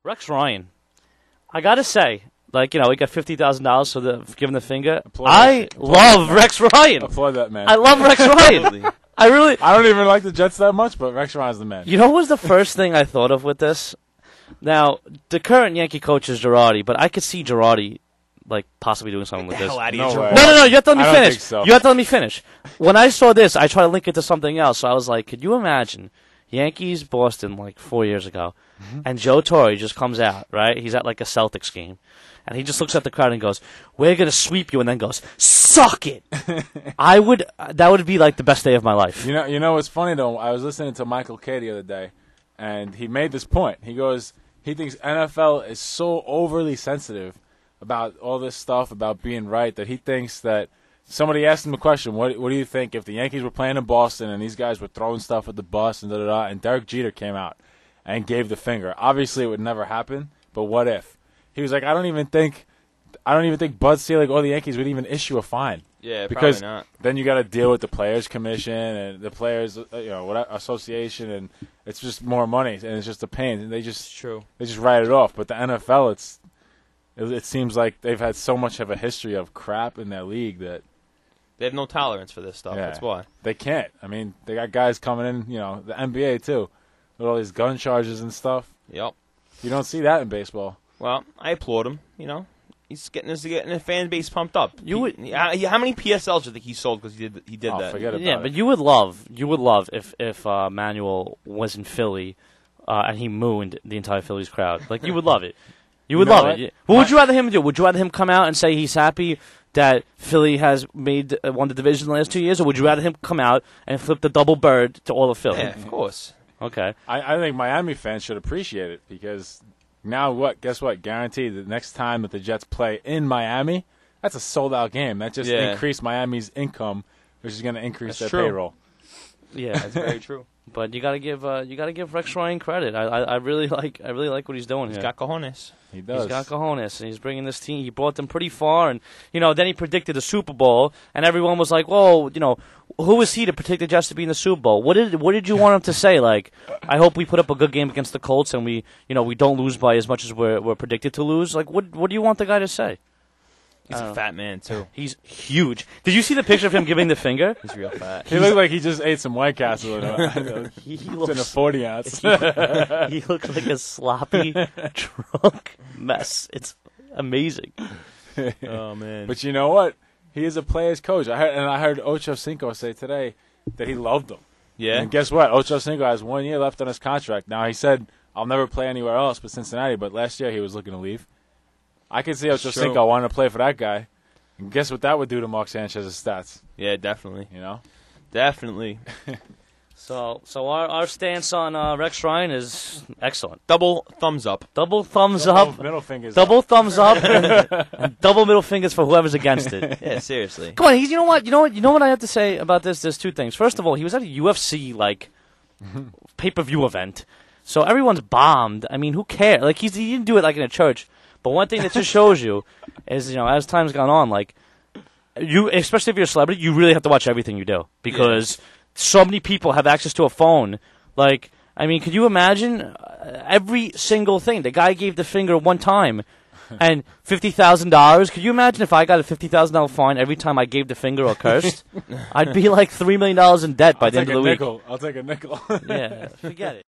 Rex Ryan. I gotta say, like, he got $50,000 for giving the finger. I love Rex Ryan. Applaud that man. I love Rex Ryan. I don't even like the Jets that much, but Rex Ryan's the man. You know what was the first thing I thought of with this? Now, the current Yankee coach is Girardi, but I could see Girardi, like, possibly doing something with this. No, you have to let me finish. Think so. You have to let me finish. When I saw this, I tried to link it to something else. So I was like, could you imagine Yankees, Boston, like 4 years ago, and Joe Torre just comes out, right? He's at like a Celtics game, and he just looks at the crowd and goes, "We're gonna sweep you," and then goes, "Suck it." That would be like the best day of my life. You know what's funny though? I was listening to Michael Kay the other day, and he made this point. He goes, he thinks NFL is so overly sensitive about all this stuff about being right that he thinks that somebody asked him a question, what do you think if the Yankees were playing in Boston and these guys were throwing stuff at the bus and da-da-da, and Derek Jeter came out and gave the finger. Obviously it would never happen, but what if? He was like, I don't even think Bud Selig or the Yankees would even issue a fine. Yeah, because probably not. Then you got to deal with the Players Commission and the Players Association, and it's just more money and it's just a pain. And they just write it off. But the NFL, it seems like they've had so much of a history of crap in their league that they have no tolerance for this stuff. Yeah, that's why they can't. I mean, they got guys coming in, the NBA too, with all these gun charges and stuff. Yep. You don't see that in baseball. Well, I applaud him. He's getting the fan base pumped up. How many PSLs do you think he sold because he did that? Forget about it. Yeah, but you would love if Manuel was in Philly and he mooned the entire Phillies crowd. Like, you would love it. You would love it. What would you rather him do? Would you rather him come out and say he's happy that Philly has won the division the last 2 years, or would you rather him come out and flip the double bird to all of Philly? Yeah, of course. Okay. I think Miami fans should appreciate it because now guess what? Guaranteed the next time that the Jets play in Miami, that's a sold-out game. That just increased Miami's income, which is going to increase their payroll. Yeah, that's very true. But you gotta give Rex Ryan credit. I really like what he's doing here. He's got cojones. He does. He's got cojones, and he's bringing this team. He brought them pretty far, and then he predicted a Super Bowl, and everyone was like, "Whoa, who is he to predict the Jets to be in the Super Bowl?" What did you want him to say? Like, I hope we put up a good game against the Colts, and we don't lose by as much as we're predicted to lose. Like, what do you want the guy to say? He's a fat man, too. He's huge. Did you see the picture of him giving the finger? He's real fat. He looked like he just ate some White Castle. He looks in a 40 ounce. He looks like a sloppy, drunk mess. It's amazing. Oh, man. But you know what? He is a player's coach. I heard Ocho Cinco say today that he loved him. Yeah. And guess what? Ocho Cinco has 1 year left on his contract. Now, he said, I'll never play anywhere else but Cincinnati, but last year he was looking to leave. I can see Ocho Cinco wanting to play for that guy. And guess what that would do to Mark Sanchez's stats? Yeah, definitely. Definitely. So our stance on Rex Ryan is excellent. Double thumbs up. Double thumbs up. Middle fingers. Double thumbs up. And double middle fingers for whoever's against it. Yeah, seriously. Come on, you know what I have to say about this? There's two things. First of all, he was at a UFC pay-per-view event, so everyone's bombed. I mean, who cares? Like, he didn't do it like in a church. But one thing that just shows you is, as time's gone on, like, you, especially if you're a celebrity, you really have to watch everything you do because so many people have access to a phone. Like, I mean, could you imagine every single thing? The guy gave the finger one time and $50,000. Could you imagine if I got a $50,000 fine every time I gave the finger or cursed? I'd be like $3 million in debt by the end of the week. I'll take a nickel. Yeah, forget it.